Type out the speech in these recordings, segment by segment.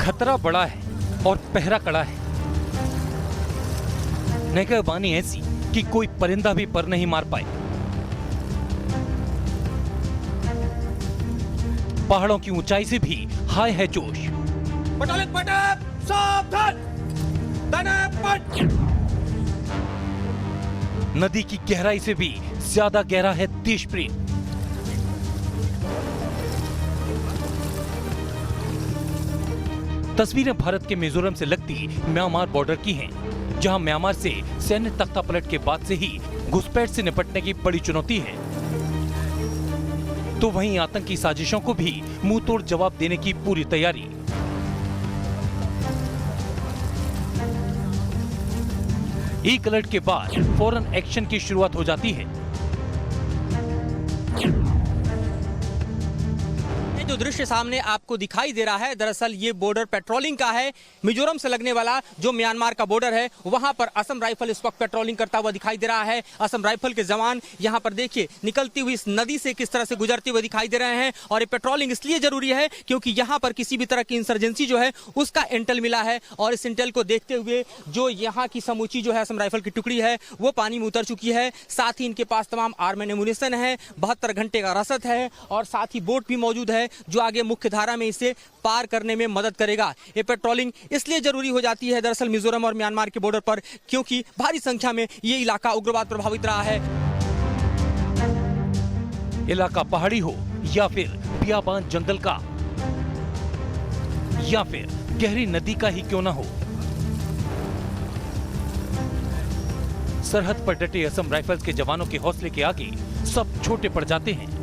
खतरा बड़ा है और पहरा कड़ा है। निगहबानी ऐसी कि कोई परिंदा भी पर नहीं मार पाए। पहाड़ों की ऊंचाई से भी हाय है जोश। सावधान! नदी की गहराई से भी ज्यादा गहरा है देश प्रेम। तस्वीरें भारत के मिजोरम से लगती म्यांमार बॉर्डर की हैं, जहां म्यांमार से सैन्य तख्तापलट के बाद से ही घुसपैठ से निपटने की बड़ी चुनौती है, तो वहीं आतंकी साजिशों को भी मुंह तोड़ जवाब देने की पूरी तैयारी। एक अलर्ट के बाद फौरन एक्शन की शुरुआत हो जाती है। जो दृश्य सामने आपको दिखाई दे रहा है, दरअसल ये बॉर्डर पेट्रोलिंग का है। मिजोरम से लगने वाला जो म्यांमार का बॉर्डर है, वहां पर असम राइफल इस वक्त पेट्रोलिंग करता हुआ दिखाई दे रहा है। असम राइफल के जवान यहां पर देखिए निकलती हुई इस नदी से किस तरह से गुजरते हुए दिखाई दे रहे हैं। और ये पेट्रोलिंग इसलिए जरूरी है क्योंकि यहाँ पर किसी भी तरह की इंसर्जेंसी जो है उसका इंटेल मिला है, और इस इंटेल को देखते हुए जो यहाँ की समूची जो है असम राइफल की टुकड़ी है वो पानी में उतर चुकी है। साथ ही इनके पास तमाम आर्म एंड एमुनिशन है, 72 घंटे का रसद है, और साथ ही बोट भी मौजूद है जो आगे मुख्य धारा में इसे पार करने में मदद करेगा। ये पेट्रोलिंग इसलिए जरूरी हो जाती है दरअसल मिजोरम और म्यांमार के बॉर्डर पर, क्योंकि भारी संख्या में ये इलाका उग्रवाद प्रभावित रहा है। इलाका पहाड़ी हो या फिर बियाबान जंगल का, या फिर गहरी नदी का ही क्यों ना हो, सरहद पर डटे असम राइफल्स के जवानों के हौसले के आगे सब छोटे पड़ जाते हैं।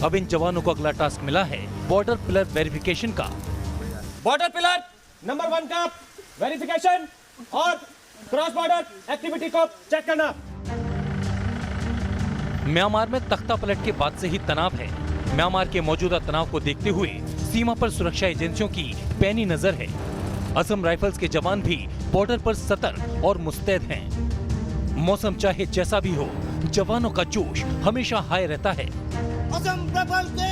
अब इन जवानों को अगला टास्क मिला है बॉर्डर पिलर वेरिफिकेशन का। बॉर्डर पिलर नंबर 1 का वेरिफिकेशन और क्रॉस बॉर्डर एक्टिविटी को चेक करना। म्यांमार में तख्तापलट के बाद से ही तनाव है। म्यांमार के मौजूदा तनाव को देखते हुए सीमा पर सुरक्षा एजेंसियों की पैनी नजर है। असम राइफल्स के जवान भी बॉर्डर पर सतर्क और मुस्तैद हैं। मौसम चाहे जैसा भी हो, जवानों का जोश हमेशा हाई रहता है। असम राइफल के,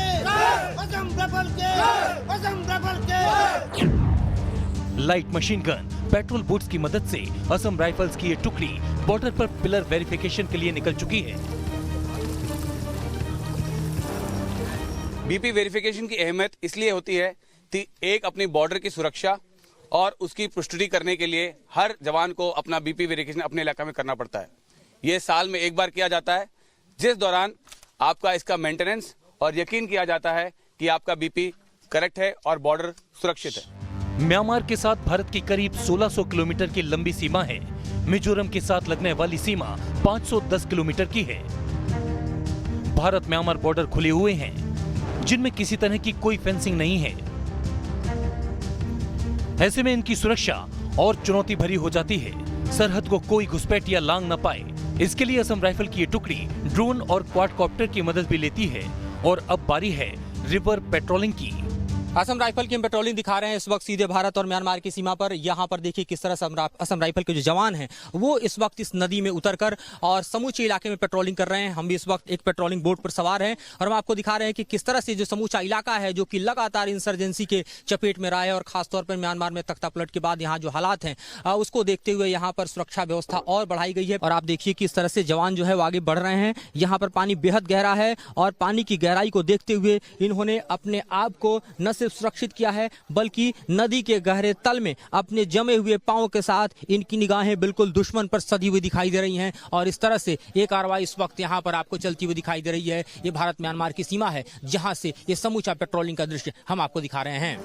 असम राइफल के, असम राइफल के। Light machine gun, patrol boats की मदद से असम राइफल्स की ये टुकड़ी बॉर्डर पर पिलर वेरिफिकेशन के लिए निकल चुकी है। बीपी वेरिफिकेशन की अहमियत इसलिए होती है कि एक अपनी बॉर्डर की सुरक्षा और उसकी पुष्टि करने के लिए हर जवान को अपना बीपी वेरिफिकेशन अपने इलाका में करना पड़ता है। ये साल में एक बार किया जाता है, जिस दौरान आपका इसका मेंटेनेंस और यकीन किया जाता है कि आपका बीपी करेक्ट है और बॉर्डर सुरक्षित है। म्यांमार के साथ भारत की करीब 1600 किलोमीटर की लंबी सीमा है। मिजोरम के साथ लगने वाली सीमा 510 किलोमीटर की है। भारत म्यांमार बॉर्डर खुले हुए हैं, जिनमें किसी तरह की कोई फेंसिंग नहीं है। ऐसे में इनकी सुरक्षा और चुनौती भरी हो जाती है। सरहद को कोई घुसपैठ या लांग न पाए, इसके लिए असम राइफल की ये टुकड़ी ड्रोन और क्वाडकॉप्टर की मदद भी लेती है। और अब बारी है रिवर पेट्रोलिंग की। असम राइफल की हम पेट्रोलिंग दिखा रहे हैं इस वक्त सीधे भारत और म्यांमार की सीमा पर। यहाँ पर देखिए किस तरह से असम राइफल के जो जवान हैं वो इस वक्त इस नदी में उतरकर और समूचे इलाके में पेट्रोलिंग कर रहे हैं। हम भी इस वक्त एक पेट्रोलिंग बोट पर सवार हैं और हम आपको दिखा रहे हैं कि किस तरह से जो समूचा इलाका है जो कि लगातार इंसर्जेंसी के चपेट में रहा है, और खासतौर पर म्यांमार में तख्तापलट के बाद यहाँ जो हालात हैं उसको देखते हुए यहाँ पर सुरक्षा व्यवस्था और बढ़ाई गई है। और आप देखिए किस तरह से जवान जो है वो आगे बढ़ रहे हैं। यहाँ पर पानी बेहद गहरा है और पानी की गहराई को देखते हुए इन्होंने अपने आप को न सिर्फ सुरक्षित किया है बल्कि नदी के गहरे तल में अपने जमे हुए पांव के साथ इनकी निगाहें बिल्कुल दुश्मन पर सधी हुई दिखाई दे रही हैं। और इस तरह से एक कार्रवाई इस वक्त यहां पर आपको चलती हुई दिखाई दे रही है। ये भारत म्यांमार की सीमा है जहां से ये समूचा पेट्रोलिंग का दृश्य हम आपको दिखा रहे हैं।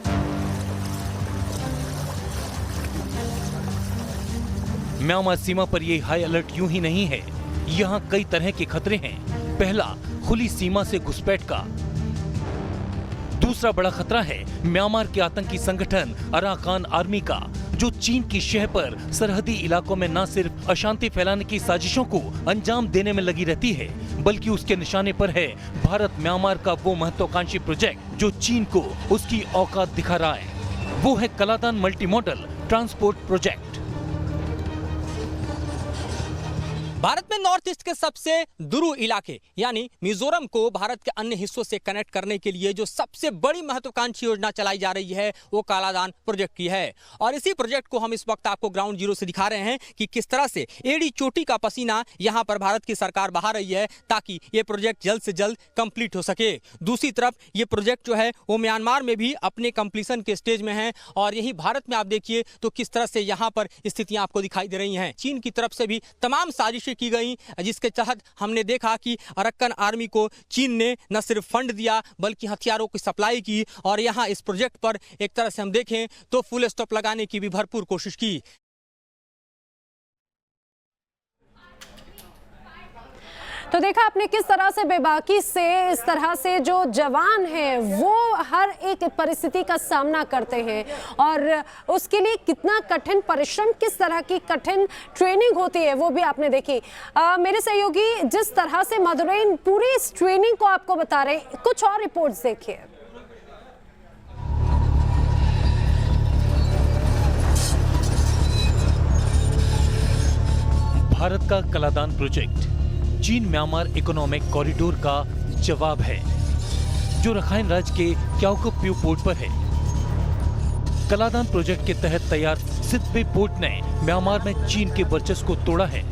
म्यांमार सीमा पर ये हाई अलर्ट यूं ही नहीं है। यहाँ कई तरह के खतरे हैं। पहला, खुली सीमा से घुसपैठ का। दूसरा बड़ा खतरा है म्यांमार के आतंकी संगठन अराकान आर्मी का, जो चीन की शह पर सरहदी इलाकों में न सिर्फ अशांति फैलाने की साजिशों को अंजाम देने में लगी रहती है, बल्कि उसके निशाने पर है भारत म्यांमार का वो महत्वाकांक्षी प्रोजेक्ट जो चीन को उसकी औकात दिखा रहा है। वो है Kaladan multi modal transport project. Bharat में नॉर्थ ईस्ट के सबसे दूर इलाके यानी मिजोरम को भारत के अन्य हिस्सों से कनेक्ट करने के लिए जो सबसे बड़ी महत्वाकांक्षी योजना चलाई जा रही है वो कालादान प्रोजेक्ट की है। और इसी प्रोजेक्ट को हम इस वक्त आपको ग्राउंड जीरो से दिखा रहे हैं कि किस तरह से एड़ी चोटी का पसीना यहां पर भारत की सरकार बहा रही है ताकि ये प्रोजेक्ट जल्द से जल्द कंप्लीट हो सके। दूसरी तरफ ये प्रोजेक्ट जो है वो म्यांमार में भी अपने कंप्लीशन के स्टेज में है और यही भारत में आप देखिए तो किस तरह से यहाँ पर स्थितियां आपको दिखाई दे रही हैं। चीन की तरफ से भी तमाम साजिशें की गई जिसके तहत हमने देखा कि अरक्कन आर्मी को चीन ने न सिर्फ फंड दिया बल्कि हथियारों की सप्लाई की और यहां इस प्रोजेक्ट पर एक तरह से हम देखें तो फुल स्टॉप लगाने की भी भरपूर कोशिश की। तो देखा आपने किस तरह से बेबाकी से इस तरह से जो जवान हैं वो हर एक परिस्थिति का सामना करते हैं और उसके लिए कितना कठिन परिश्रम, किस तरह की कठिन ट्रेनिंग होती है वो भी आपने देखी। मेरे सहयोगी जिस तरह से मधुरैन पूरी इस ट्रेनिंग को आपको बता रहे हैं, कुछ और रिपोर्ट्स देखिए। भारत का कलादान प्रोजेक्ट चीन म्यांमार इकोनॉमिक कॉरिडोर का जवाब है जो रखाइन राज्य के क्याओकुप्यू पोर्ट पर है। कलादान प्रोजेक्ट के तहत तैयार सितवे पोर्ट ने म्यांमार में चीन के वर्चस्व को तोड़ा है।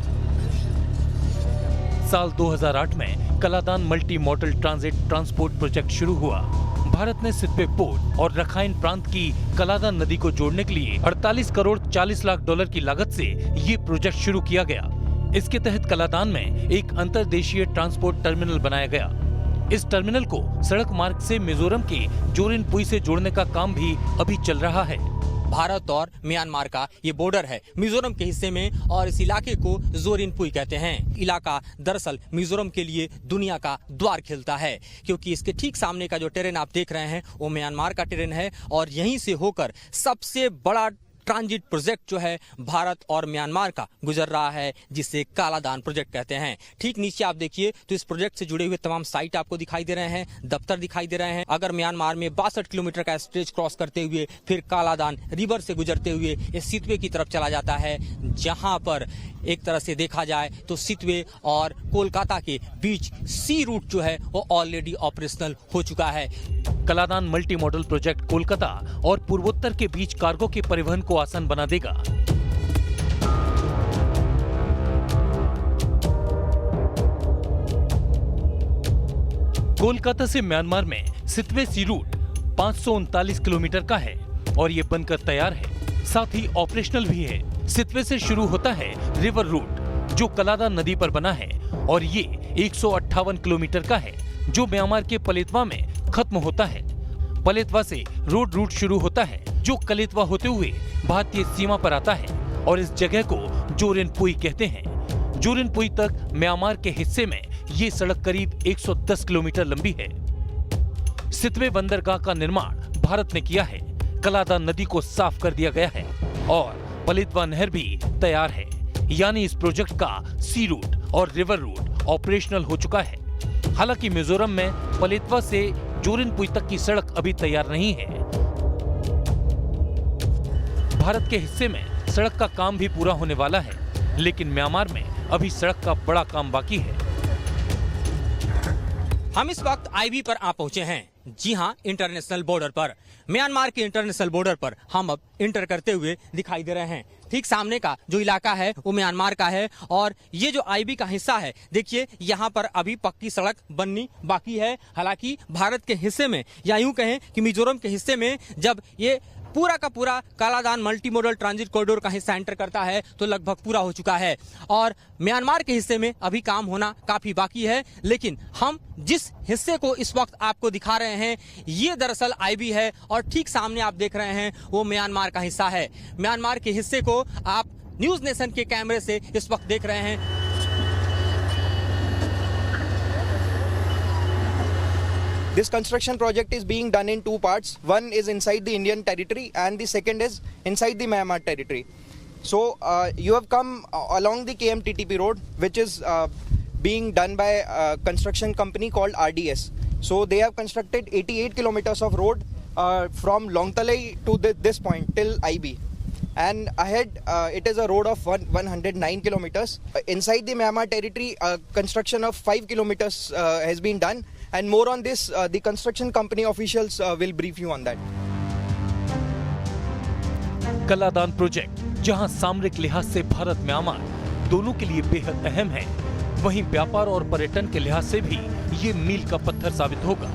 साल 2008 में Kaladan multi modal transit transport project शुरू हुआ। भारत ने सितवे पोर्ट और रखाइन प्रांत की कलादान नदी को जोड़ने के लिए 48 करोड़ 40 लाख डॉलर की लागत से ये प्रोजेक्ट शुरू किया गया। इसके तहत कलादान में एक अंतर्देशीय ट्रांसपोर्ट टर्मिनल बनाया गया। इस टर्मिनल को सड़क मार्ग से मिजोरम के जोरिनपुई से जोड़ने का काम भी अभी चल रहा है। भारत और म्यांमार का ये बॉर्डर है मिजोरम के हिस्से में और इस इलाके को जोरिनपुई कहते हैं। इलाका दरअसल मिजोरम के लिए दुनिया का द्वार खिलता है क्योंकि इसके ठीक सामने का जो टेरेन आप देख रहे हैं वो म्यांमार का टेरेन है और यहीं से होकर सबसे बड़ा ट्रांजिट प्रोजेक्ट जो है भारत और म्यांमार का गुजर रहा है जिसे कालादान प्रोजेक्ट कहते हैं। ठीक नीचे आप देखिए तो इस प्रोजेक्ट से जुड़े हुए तमाम साइट आपको दिखाई दे रहे हैं, दफ्तर दिखाई दे रहे हैं। अगर म्यांमार में 62 किलोमीटर का स्ट्रेच क्रॉस करते हुए फिर कालादान रिवर से गुजरते हुए इस सितवे की तरफ चला जाता है जहां पर एक तरह से देखा जाए तो सितवे और कोलकाता के बीच सी रूट जो है वो ऑलरेडी ऑपरेशनल हो चुका है। Kaladan multi modal project Kolkata और पूर्वोत्तर के बीच कार्गो के परिवहन को आसान बना देगा। कोलकाता से म्यांमार में सितवे सी रूट 539 किलोमीटर का है और ये बनकर तैयार है, साथ ही ऑपरेशनल भी है। सितवे से शुरू होता है रिवर रूट जो कलादान नदी पर बना है और ये 158 किलोमीटर का है जो म्यांमार के पलेतवा में खत्म होता है। पलेतवा से रोड रूट शुरू होता है जो कलेतवा होते हुए भारतीय सीमा पर आता है और इस जगह को जोरिनपुई कहते हैं। जोरिनपुई तक म्यांमार के हिस्से में ये सड़क करीब 110 किलोमीटर लंबी है। सितवे बंदरगाह का निर्माण भारत ने किया है। कलादान नदी को साफ कर दिया गया है और पलेतवा नहर भी तैयार है, यानी इस प्रोजेक्ट का सी रूट और रिवर रूट ऑपरेशनल हो चुका है। हालांकि मिजोरम में पलेतवा से जोरिनपुई तक की सड़क अभी तैयार नहीं है। भारत के हिस्से में सड़क का काम भी पूरा होने वाला है, लेकिन म्यांमार में अभी सड़क का बड़ा काम बाकी है। हम इस वक्त आईबी पर आ पहुंचे हैं। जी हां, इंटरनेशनल बॉर्डर पर, म्यांमार के इंटरनेशनल बॉर्डर पर हम अब इंटर करते हुए दिखाई दे रहे हैं। ठीक सामने का जो इलाका है वो म्यांमार का है और ये जो आईबी का हिस्सा है देखिए यहाँ पर अभी पक्की सड़क बननी बाकी है। हालांकि भारत के हिस्से में या यूं कहें कि मिजोरम के हिस्से में जब ये पूरा का पूरा Kaladan multi modal transit corridor का हिस्सा एंटर करता है तो लगभग पूरा हो चुका है और म्यांमार के हिस्से में अभी काम होना काफी बाकी है। लेकिन हम जिस हिस्से को इस वक्त आपको दिखा रहे हैं ये दरअसल आईबी है और ठीक सामने आप देख रहे हैं वो म्यांमार का हिस्सा है। म्यांमार के हिस्से को आप न्यूज नेशन के कैमरे से इस वक्त देख रहे हैं। This construction project is being done in two parts. One is inside the Indian territory and the second is inside the Myanmar territory. So you have come along the KMTTP road which is being done by a construction company called RDS. So they have constructed 88 kilometers of road from Longtalai to this point till IB. and ahead it is a road of 109 kilometers. Inside the Myanmar territory, construction of 5 kilometers has been done, and more on this the construction company officials will brief you on that. Kaladan project जहां सामरिक लिहाज से Bharat Myanmar दोनों के लिए बेहद अहम है, वहीं व्यापार और पर्यटन के लिहाज से भी ये मील का पत्थर साबित होगा।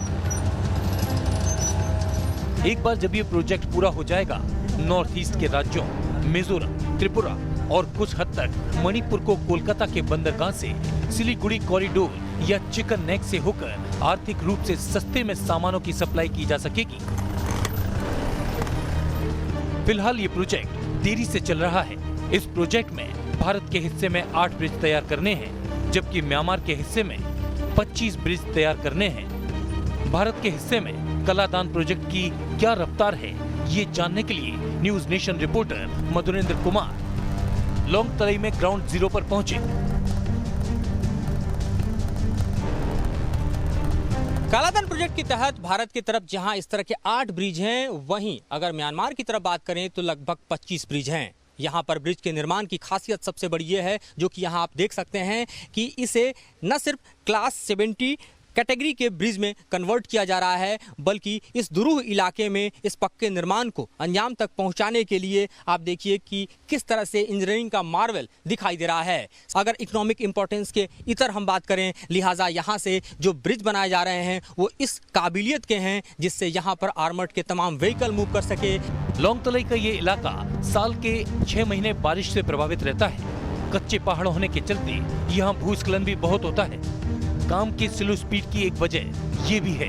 एक बार जब ये प्रोजेक्ट पूरा हो जाएगा, नॉर्थ ईस्ट के राज्यों मिजोरम, त्रिपुरा और कुछ हद तक मणिपुर को कोलकाता के बंदरगाह से सिलीगुड़ी कॉरिडोर या चिकन नेक से होकर आर्थिक रूप से सस्ते में सामानों की सप्लाई की जा सकेगी। फिलहाल ये प्रोजेक्ट देरी से चल रहा है। इस प्रोजेक्ट में भारत के हिस्से में 8 ब्रिज तैयार करने हैं, जबकि म्यांमार के हिस्से में 25 ब्रिज तैयार करने हैं। भारत के हिस्से में कलादान प्रोजेक्ट की क्या रफ्तार है, ये जानने के लिए news nation reporter Madhurendra Kumar लॉन्ग तलाई में ग्राउंड जीरो पर पहुंचे। कालाधन प्रोजेक्ट के तहत भारत की तरफ जहां इस तरह के 8 ब्रिज हैं, वहीं अगर म्यांमार की तरफ बात करें तो लगभग 25 ब्रिज हैं। यहाँ पर ब्रिज के निर्माण की खासियत सबसे बड़ी ये है, जो कि यहाँ आप देख सकते हैं कि इसे न सिर्फ क्लास 70 कैटेगरी के ब्रिज में कन्वर्ट किया जा रहा है, बल्कि इस दुरूह इलाके में इस पक्के निर्माण को अंजाम तक पहुंचाने के लिए आप देखिए कि किस तरह से इंजीनियरिंग का मार्वल दिखाई दे रहा है। अगर इकोनॉमिक इंपॉर्टेंस के इतर हम बात करें, लिहाजा यहाँ से जो ब्रिज बनाए जा रहे हैं वो इस काबिलियत के हैं जिससे यहाँ पर आर्मर्ड के तमाम व्हीकल मूव कर सके। लॉन्ग तलाई का ये इलाका साल के 6 महीने बारिश से प्रभावित रहता है। कच्चे पहाड़ होने के चलते यहाँ भूस्खलन भी बहुत होता है। काम की स्लो स्पीड की एक वजह ये भी है।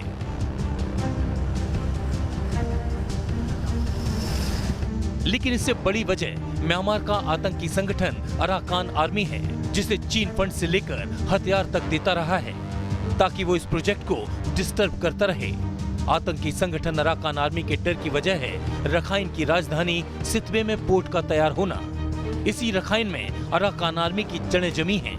लेकिन इससे बड़ी वजह म्यांमार का आतंकी संगठन अराकान आर्मी है, जिसे चीन फंड से लेकर हथियार तक देता रहा है ताकि वो इस प्रोजेक्ट को डिस्टर्ब करता रहे। आतंकी संगठन अराकान आर्मी के डर की वजह है रखाइन की राजधानी सितवे में पोर्ट का तैयार होना। इसी रखाइन में अराकान आर्मी की जड़ें जमी हैं,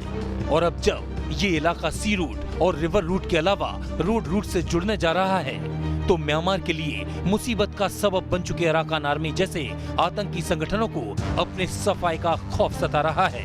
और अब जब ये इलाका सी रूट और रिवर रूट के अलावा रोड रूट से जुड़ने जा रहा है, तो म्यांमार के लिए मुसीबत का सबब बन चुके अराकान आर्मी जैसे आतंकी संगठनों को अपने सफाई का खौफ सता रहा है।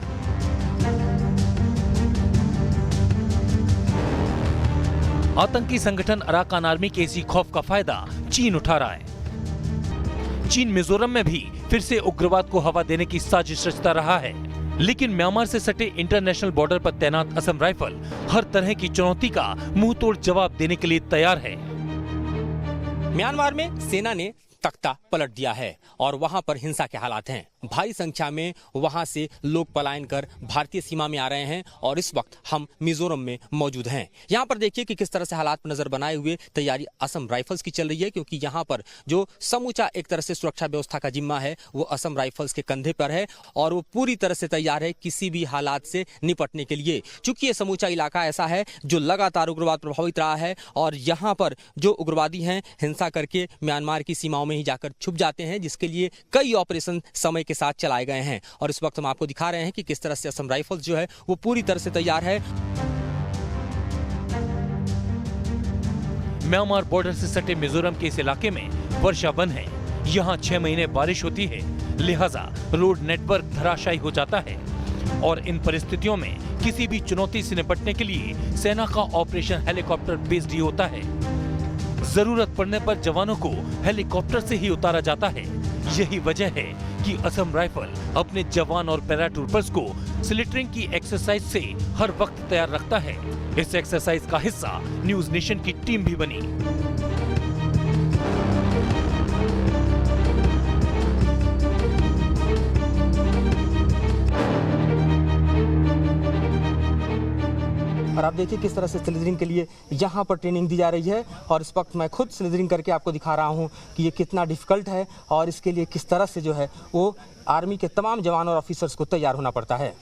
आतंकी संगठन अराकान आर्मी के इसी खौफ का फायदा चीन उठा रहा है। चीन मिजोरम में भी फिर से उग्रवाद को हवा देने की साजिश रचता रहा है, लेकिन म्यांमार से सटे इंटरनेशनल बॉर्डर पर तैनात असम राइफल हर तरह की चुनौती का मुंहतोड़ जवाब देने के लिए तैयार है। म्यांमार में सेना ने तख्ता पलट दिया है और वहां पर हिंसा के हालात हैं। भारी संख्या में वहां से लोग पलायन कर भारतीय सीमा में आ रहे हैं और इस वक्त हम मिजोरम में मौजूद हैं। यहाँ पर देखिए कि किस तरह से हालात पर नजर बनाए हुए तैयारी असम राइफल्स की चल रही है, क्योंकि यहाँ पर जो समूचा एक तरह से सुरक्षा व्यवस्था का जिम्मा है वो असम राइफल्स के कंधे पर है और वो पूरी तरह से तैयार है किसी भी हालात से निपटने के लिए। चूंकि ये समूचा इलाका ऐसा है जो लगातार उग्रवाद प्रभावित रहा है और यहाँ पर जो उग्रवादी हैं हिंसा करके म्यांमार की सीमाओं में ही जाकर छुप जाते हैं, जिसके लिए कई ऑपरेशन समय के साथ चलाए गए हैं। और इस वक्त हम आपको दिखा रहे हैं कि किस तरह से असम राइफल्स जो है वो पूरी तरह से तैयार है। म्यांमार बॉर्डर से सटे मिजोरम के इस इलाके में वर्षा वन है। यहाँ 6 महीने बारिश होती है, लिहाजा रोड नेटवर्क धराशायी हो जाता है और इन परिस्थितियों में किसी भी चुनौती से निपटने के लिए सेना का ऑपरेशन हेलीकॉप्टर बेस्ड ही होता है। जरूरत पड़ने पर जवानों को हेलीकॉप्टर से ही उतारा जाता है। यही वजह है कि असम राइफल अपने जवान और पैराट्रूपर्स को स्लिटरिंग की एक्सरसाइज से हर वक्त तैयार रखता है। इस एक्सरसाइज का हिस्सा न्यूज नेशन की टीम भी बनी। और आप देखिए किस तरह से स्लिदरिंग के लिए यहाँ पर ट्रेनिंग दी जा रही है और इस वक्त मैं खुद स्लिदरिंग करके आपको दिखा रहा हूँ कि ये कितना डिफिकल्ट है और इसके लिए किस तरह से जो है वो आर्मी के तमाम जवान और ऑफिसर्स को तैयार होना पड़ता है।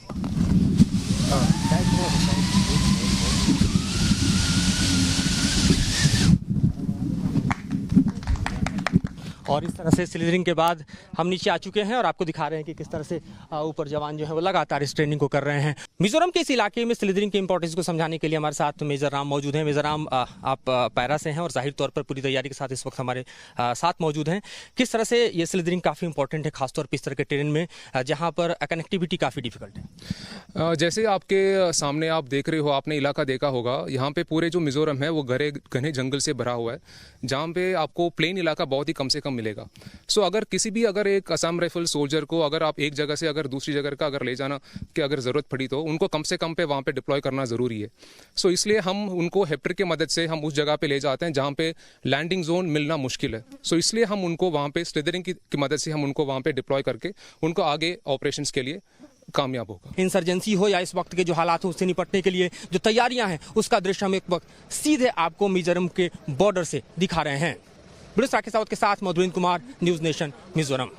और इस तरह से स्लिदरिंग के बाद हम नीचे आ चुके हैं और आपको दिखा रहे हैं कि किस तरह से ऊपर जवान जो है वो लगातार इस ट्रेनिंग को कर रहे हैं। मिजोरम के इस इलाके में स्लिदरिंग के इंपॉर्टेंस को समझाने के लिए हमारे साथ मेजर राम मौजूद हैं। मेजर राम, आप पैरा से हैं और जाहिर तौर पर पूरी तैयारी के साथ इस वक्त हमारे साथ मौजूद हैं। किस तरह से ये स्लिदरिंग काफ़ी इंपॉर्टेंट है, खासतौर पर इस तरह के टेरेन में जहाँ पर कनेक्टिविटी काफ़ी डिफिकल्ट है? जैसे आपके सामने आप देख रहे हो, आपने इलाका देखा होगा, यहाँ पे पूरे जो मिजोरम है वो घने जंगल से भरा हुआ है, जहाँ पे आपको प्लेन इलाका बहुत ही कम से कम मिलेगा। सो अगर एक असम राइफल सोल्जर को अगर आप एक जगह से अगर दूसरी जगह का अगर ले जाना की अगर ज़रूरत पड़ी तो उनको कम से कम पे वहाँ पे डिप्लॉय करना ज़रूरी है। सो इसलिए हम उनको हेप्टर की मदद से हम उस जगह पे ले जाते हैं जहाँ पे लैंडिंग जोन मिलना मुश्किल है। सो इसलिए हम उनको वहाँ पे स्लिदरिंग की मदद से हम उनको वहाँ पे डिप्लॉय करके उनको आगे ऑपरेशंस के लिए कामयाब होगा। इंसर्जेंसी हो या इस वक्त के जो हालात हो उससे निपटने के लिए जो तैयारियां हैं उसका दृश्य हम एक वक्त सीधे आपको मिजोरम के बॉर्डर से दिखा रहे हैं। ब्रिटिश राकेश सावत के साथ मधुरेंद्र कुमार, न्यूज़ नेशन, मिजोरम।